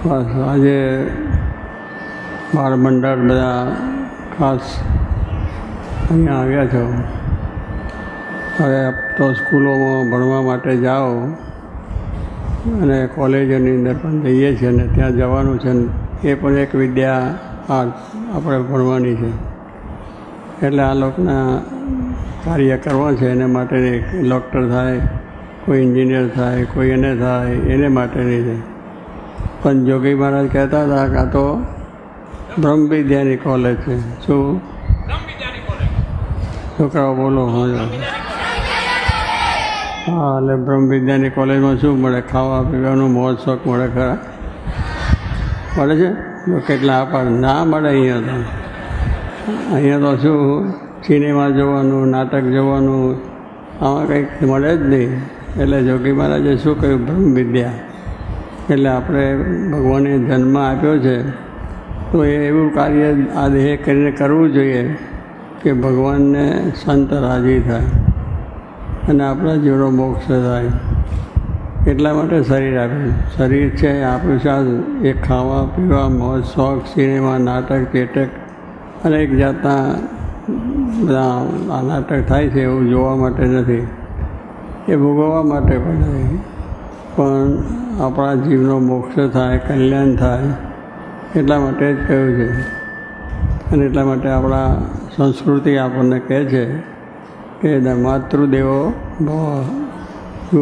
બસ આજે બાળ મંડળ બધા ખાસ અહીંયા આવ્યા છો. હવે તો સ્કૂલોમાં ભણવા માટે જાઓ અને કોલેજોની અંદર પણ જઈએ છીએ અને ત્યાં જવાનું છે. એ પણ એક વિદ્યા આપણે ભણવાની છે. એટલે આ લોકોના કાર્ય કરવા છે એને માટે ડૉક્ટર થાય, કોઈ એન્જિનિયર થાય, કોઈ એને થાય, એને માટેની છે. પણ જોગી મહારાજ કહેતા હતા કે આ તો બ્રહ્મ વિદ્યાની કોલેજ છે. શું છોકરાઓ બોલો? હા, એટલે બ્રહ્મ વિદ્યાની કોલેજમાં શું મળે? ખાવા પીવાનું મોજ શોખ મળે ખરા? મળે છે? કેટલા આપણ ના મળે. અહીંયા તો શું સિનેમા જોવાનું, નાટક જોવાનું, આમાં કંઈક મળે જ નહીં. એટલે જોગી મહારાજે શું કહ્યું? બ્રહ્મ વિદ્યા. એટલે આપણે ભગવાને જન્મ આપ્યો છે તો એ એવું કાર્ય આ દેહ કરીને કરવું જોઈએ કે ભગવાનને સંત રાજી થાય અને આપણા જીવનો મોક્ષ થાય. એટલા માટે શરીર આપ્યું. શરીર છે આપણું સાથ એ ખાવા પીવા, મોજ શોખ, સિનેમા, નાટક, ચેટક અનેક જાતના બધા આ નાટક થાય છે એવું જોવા માટે નથી, એ ભોગવવા માટે પણ નથી. પણ આપણા જીવનો મોક્ષ થાય, કલ્યાણ થાય એટલા માટે જ કહ્યું છે. અને એટલા માટે આપણા સંસ્કૃતિ આપણને કહે છે કે માતૃદેવો ભવ.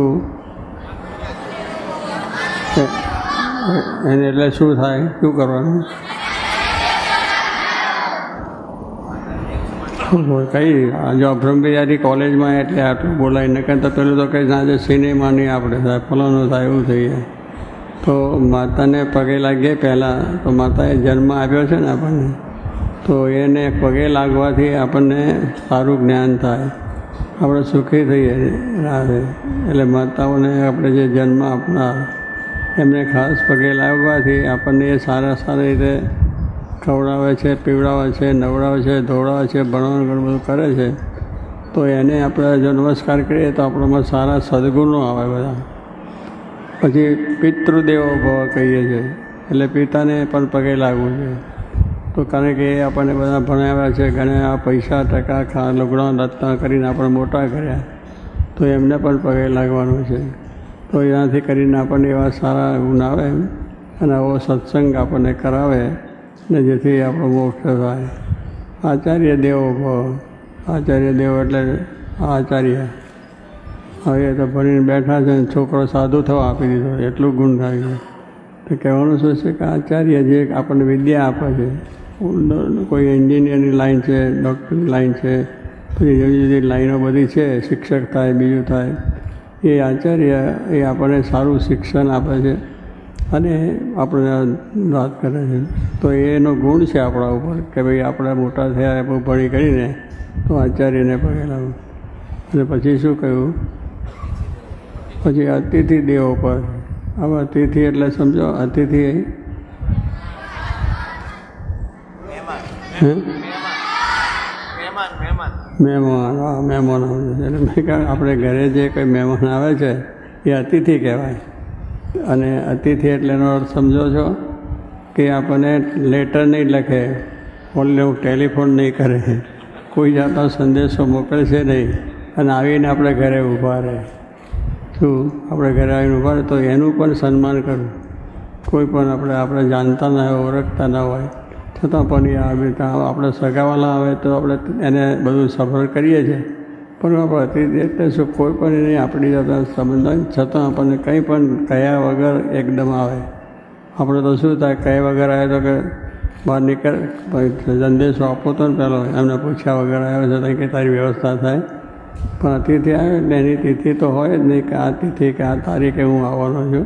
એને એટલે શું થાય? શું કરવાનું? કઈ જો બ્રહ્મવિદ્યાની કોલેજમાં એટલે આટલું બોલાય ન કરતા પેલું તો કંઈ સાંજે સિનેમા નહીં આપણે થાય, ફલાણું થાય, એવું થઈ જાય. તો માતાને પગે લાગીએ પહેલાં તો માતાએ જન્મ આપ્યો છે ને આપણને, તો એને પગે લાગવાથી આપણને સારું જ્ઞાન થાય, આપણે સુખી થઈએ રહે. એટલે માતાઓને આપણે જે જન્મ આપનાર એમને ખાસ પગે લાગવાથી આપણને એ સારા રીતે ખવડાવે છે, પીવડાવે છે, નવડાવે છે, ધોવડાવે છે, ભણવાનું ઘણું બધું કરે છે. તો એને આપણે જો નમસ્કાર કરીએ તો આપણામાં સારા સદગુણો આવે બધા. પછી પિતૃદેવો ભવ કહીએ છીએ, એટલે પિતાને પણ પગે લાગવું છે. તો કારણ કે એ આપણને બધા ભણાવ્યા છે, ઘણા પૈસા ટકા લુગડા લત્તા કરીને આપણે મોટા કર્યા, તો એમને પણ પગે લાગવાનું છે. તો એનાથી કરીને આપણને એવા સારા ગુણ આવે અને આવો સત્સંગ આપણને કરાવે ને જેથી આપણો મોક્ષ થાય. આચાર્ય દેવો ભવ. આચાર્ય દેવો એટલે આચાર્ય. હવે તો ભણીને બેઠા છે ને છોકરો સાધુ થવા આપી દીધો, એટલું ગુણ થાય છે. તો કહેવાનું શું છે કે આચાર્ય જે આપણને વિદ્યા આપે છે, કોઈ એન્જિનિયરની લાઈન છે, ડૉક્ટરની લાઈન છે, પછી જુદી જુદી લાઈનો બધી છે, શિક્ષક થાય, બીજું થાય, એ આચાર્ય એ આપણને સારું શિક્ષણ આપે છે અને આપણે વાત કરે છે. તો એનો ગુણ છે આપણા ઉપર કે ભાઈ આપણે મોટા થયા બહુ ભણી કરીને તો આચાર્યને પગે લાગવું. અને પછી શું કહ્યું? પછી અતિથિ દેવો પર. હવે અતિથિ એટલે સમજો, અતિથિ મહેમાન. હા, મહેમાન આવે છે. એટલે આપણે ઘરે જે કંઈ મહેમાન આવે છે એ અતિથિ કહેવાય. અને અતિથિ એટલે એનો અર્થ સમજો છો કે આપણને લેટર નહીં લખે, ટેલિફોન નહીં કરે, કોઈ જાતનો સંદેશો મોકલશે નહીં અને આવીને આપણે ઘરે ઊભા રહે. શું આપણે ઘરે આવીને ઊભા રહે તો એનું પણ સન્માન કરવું. કોઈ પણ આપણે જાણતા ના હોય, ઓળખતા ના હોય, છતાં પણ એ આવે આપણે સગાવાલા આવે તો આપણે એને બધું સફળ કરીએ છીએ. પણ આપણે અતિથિ એટલે શું? કોઈ પણ એને આપણી સાથે સંબંધ હોય છતાં આપણને કંઈ પણ કહ્યા વગર એકદમ આવે. આપણે તો શું થાય, કહ્યા વગર આવે તો કે બહાર નીકળ, સંદેશો આપો તો ને પહેલો એમને પૂછ્યા વગર આવ્યો છે તો કે તારી વ્યવસ્થા થાય. પણ અતિથિ આવે એટલે એની તિથિ તો હોય જ નહીં કે આ તિથિ કે આ તારીખે હું આવવાનો છું,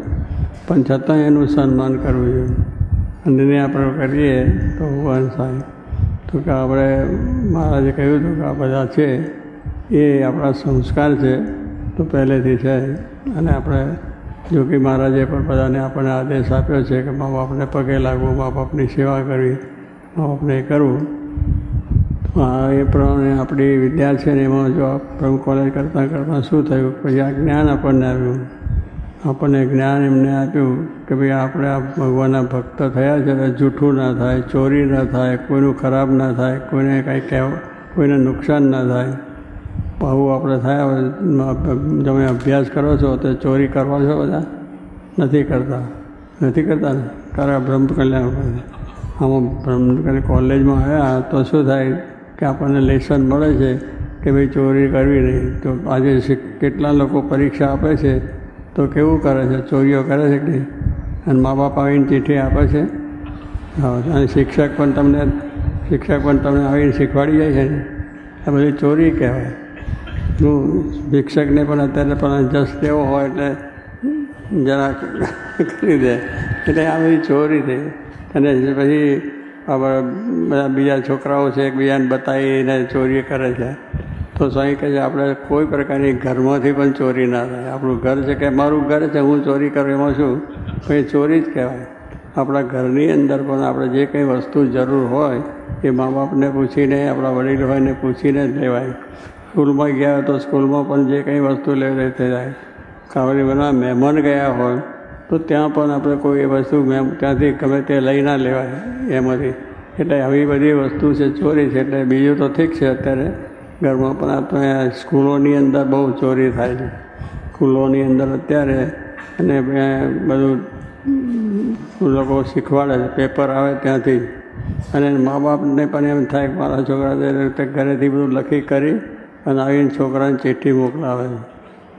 પણ છતાં એનું સન્માન કરવું જોઈએ. અને એને આપણે કરીએ તો વંશ થાય. તો કે આપણે મહારાજે કહ્યું હતું કે આ બધા છે એ આપણા સંસ્કાર છે, તો પહેલેથી છે. અને આપણે જોગી મહારાજે પણ બધાને આપણને આદેશ આપ્યો છે કે મા બાપને પગે લાગવું, મા બાપની સેવા કરવી, મા બાપને કરવું. તો એ પ્રમાણે આપણી વિદ્યા છે ને એમાં જો બ્રહ્મ કોલેજ કરતાં શું થયું? પછી આ જ્ઞાન આપણને આવ્યું આપણને જ્ઞાન એમને આપ્યું કે ભાઈ આપણે આ ભગવાનના ભક્ત થયા છે તો જૂઠું ના થાય, ચોરી ના થાય, કોઈનું ખરાબ ના થાય, કોઈને કાંઈ કોઈને નુકસાન ના થાય. આવું આપણે થયા. તમે અભ્યાસ કરો છો તો ચોરી કરો છો બધા? નથી કરતા ને? કારણ બ્રહ્મ કલ્યાણ આમાં બ્રહ્મ કલ્યાણ કોલેજમાં આવ્યા તો શું થાય કે આપણને લેસન મળે છે કે ભાઈ ચોરી કરવી નહીં. તો આજે કેટલા લોકો પરીક્ષા આપે છે તો કેવું કરે છે? ચોરીઓ કરે છે કે નહીં? અને મા બાપ આવીને ચીઠ્ઠી આપે છે. હા, અને શિક્ષક પણ તમને આવીને શીખવાડી જાય છે ને. આ બધી ચોરી કહેવાય. શિક્ષકને પણ અત્યારે પણ જસ દેવો હોય એટલે જરા કરી દે, એટલે આ બધી ચોરી થઈ. અને પછી બધા બીજા છોકરાઓ છે એકબીજાને બતાવીને ચોરી કરે છે. તો સ્વામી કહે છે આપણે કોઈ પ્રકારની ઘરમાંથી પણ ચોરી ના થાય. આપણું ઘર છે કે મારું ઘર છે, હું ચોરી કરું એમાં શું? કંઈ ચોરી જ કહેવાય. આપણા ઘરની અંદર પણ આપણે જે કંઈ વસ્તુ જરૂર હોય એ મા બાપને પૂછીને, આપણા વડીલ હોય ને પૂછીને જ લેવાય. સ્કૂલમાં ગયા હોય તો સ્કૂલમાં પણ જે કંઈ વસ્તુ લેવી થઈ જાય. કાવડી બધા મહેમાન ગયા હોય તો ત્યાં પણ આપણે કોઈ વસ્તુ ત્યાંથી ગમે તે લઈ ના લેવાય એમાંથી. એટલે આવી બધી વસ્તુ છે ચોરી છે. એટલે બીજું તો ઠીક છે, અત્યારે ઘરમાં પણ આપણે સ્કૂલોની અંદર બહુ ચોરી થાય છે. સ્કૂલોની અંદર અત્યારે અને બધું લોકો શીખવાડે છે, પેપર આવે ત્યાંથી. અને મા બાપને પણ એમ થાય કે મારા છોકરા તે ઘરેથી બધું લખી કરી અને આવીને છોકરાને ચિઠ્ઠી મોકલાવે.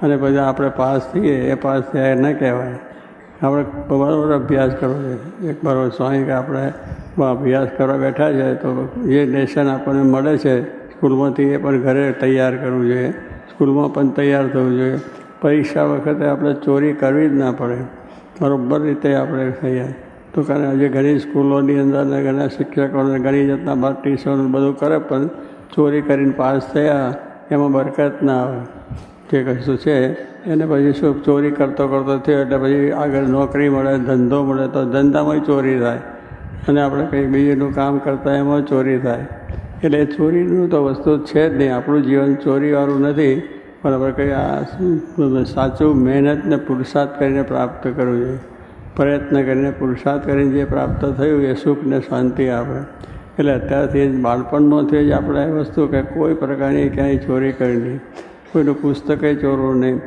અને પછી આપણે પાસ થઈએ એ પાસ થયા ન કહેવાય. આપણે બરાબર અભ્યાસ કરવો છે. એક બરાબર સ્વામી કે આપણે અભ્યાસ કરવા બેઠા છે તો જે લેસન આપણને મળે છે સ્કૂલમાંથી એ પણ ઘરે તૈયાર કરવું જોઈએ, સ્કૂલમાં પણ તૈયાર થવું જોઈએ. પરીક્ષા વખતે આપણે ચોરી કરવી જ ના પડે, બરાબર રીતે આપણે થઈ જાય. તો કારણ આજે ઘણી સ્કૂલોની અંદર ને ઘણા શિક્ષકોને ઘણી જાતના બાર ટ્યુશન બધું કરે પણ ચોરી કરીને પાસ થયા એમાં બરકત ના આવે. જે કશું છે એને પછી શું ચોરી કરતો થયો એટલે પછી આગળ નોકરી મળે, ધંધો મળે તો ધંધામાં ચોરી થાય. અને આપણે કંઈ બીજું કામ કરતા એમાં ચોરી થાય. એટલે ચોરીનું તો વસ્તુ છે જ નહીં. આપણું જીવન ચોરીવાળું નથી. પણ આપણે કંઈ આ સાચું મહેનત ને પુરુષાર્થ કરીને પ્રાપ્ત કરવું જોઈએ. પ્રયત્ન કરીને પુરુષાર્થ કરીને જે પ્રાપ્ત થયું એ સુખ ને શાંતિ આપે. એટલે અત્યારથી બાળપણમાંથી જ આપણે એ વસ્તુ કે કોઈ પ્રકારની ક્યાંય ચોરી કરવી નહીં, કોઈનું પુસ્તકે ચોરવું નહીં,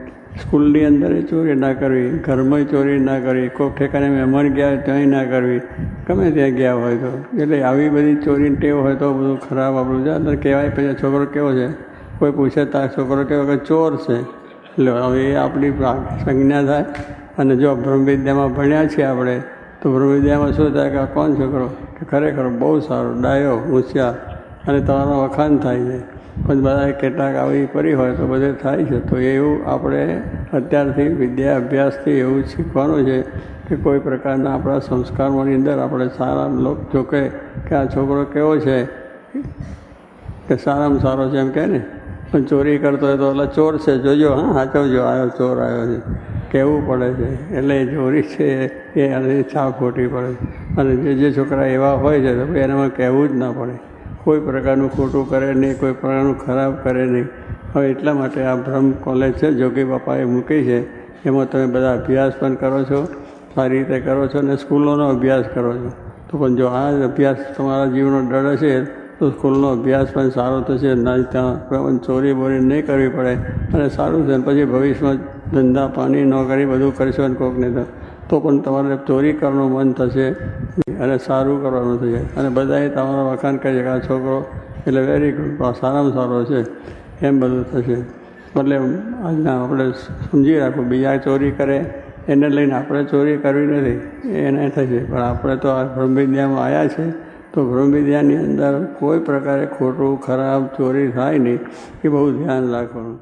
સ્કૂલની અંદર ચોરી ના કરવી, ઘરમાં ચોરી ના કરવી, કોઈ ઠેકાને મહેમાન ગયા હોય ત્યાંય ના કરવી, ગમે ત્યાં ગયા હોય તો. એટલે આવી બધી ચોરીની ટેવ હોય તો બધું ખરાબ આપણું છે. અંદર કહેવાય પછી છોકરો કેવો છે, કોઈ પૂછે તાર છોકરો કેવો કે ચોર છે. એટલે હવે એ આપણી સંજ્ઞા થાય. અને જો બ્રહ્મવિદ્યામાં ભણ્યા છીએ આપણે તો બ્રહ્મવિદ્યામાં શું થાય કે કોણ છોકરો કે ખરેખર બહુ સારો, ડાયો, હોશિયાર અને તમારો વખાણ થાય છે. પણ બધા કેટલાક આવી પડી હોય તો બધે થાય છે. તો એવું આપણે અત્યારથી વિદ્યા અભ્યાસથી એવું શીખવાનું છે કે કોઈ પ્રકારના આપણા સંસ્કારોની અંદર આપણે સારા લોક જોકે કે આ છોકરો કેવો છે કે સારામાં સારો છે એમ કહે ને, પણ ચોરી કરતો હોય તો એટલે ચોર છે, જોજો, હા સાચવજો, આવ્યો ચોર આવ્યો છે, કહેવું પડે છે. એટલે ચોરી છે એ છાપ ખોટી પડે. અને જે છોકરા એવા હોય છે તો એનામાં કહેવું જ ના પડે. કોઈ પ્રકારનું ખોટું કરે નહીં, કોઈ પ્રકારનું ખરાબ કરે નહીં. હવે એટલા માટે આ બ્રહ્મ કોલેજ છે જોગી બાપાએ મૂકી છે. એમાં તમે બધા અભ્યાસ પણ કરો છો, સારી રીતે કરો છો અને સ્કૂલોનો અભ્યાસ કરો છો. તો પણ જો આ અભ્યાસ તમારા જીવનો ડર હશે તો સ્કૂલનો અભ્યાસ પણ સારો થશે. ત્યાં ચોરી બોરી નહીં કરવી પડે અને સારું છે. પછી ભવિષ્યમાં ધંધા પાણી નોકરી બધું કરશો અને કોકને તો પણ તમારે ચોરી કરવાનું મન થશે અને સારું કરવાનું થશે. અને બધાએ તમારા વખાણ કહે છે કે આ છોકરો એટલે વેરી ગુડ, સારામાં સારો છે, એમ બધું થશે. એટલે આજના આપણે સમજી રાખવું, બીજા ચોરી કરે એને લઈને આપણે ચોરી કરવી નથી, એને થશે. પણ આપણે તો આ બ્રહ્મવિદ્યામાં આવ્યા છે તો બ્રહ્મવિદ્યાની અંદર કોઈ પ્રકારે ખોટું ખરાબ ચોરી થાય નહીં એ બહુ ધ્યાન રાખવાનું.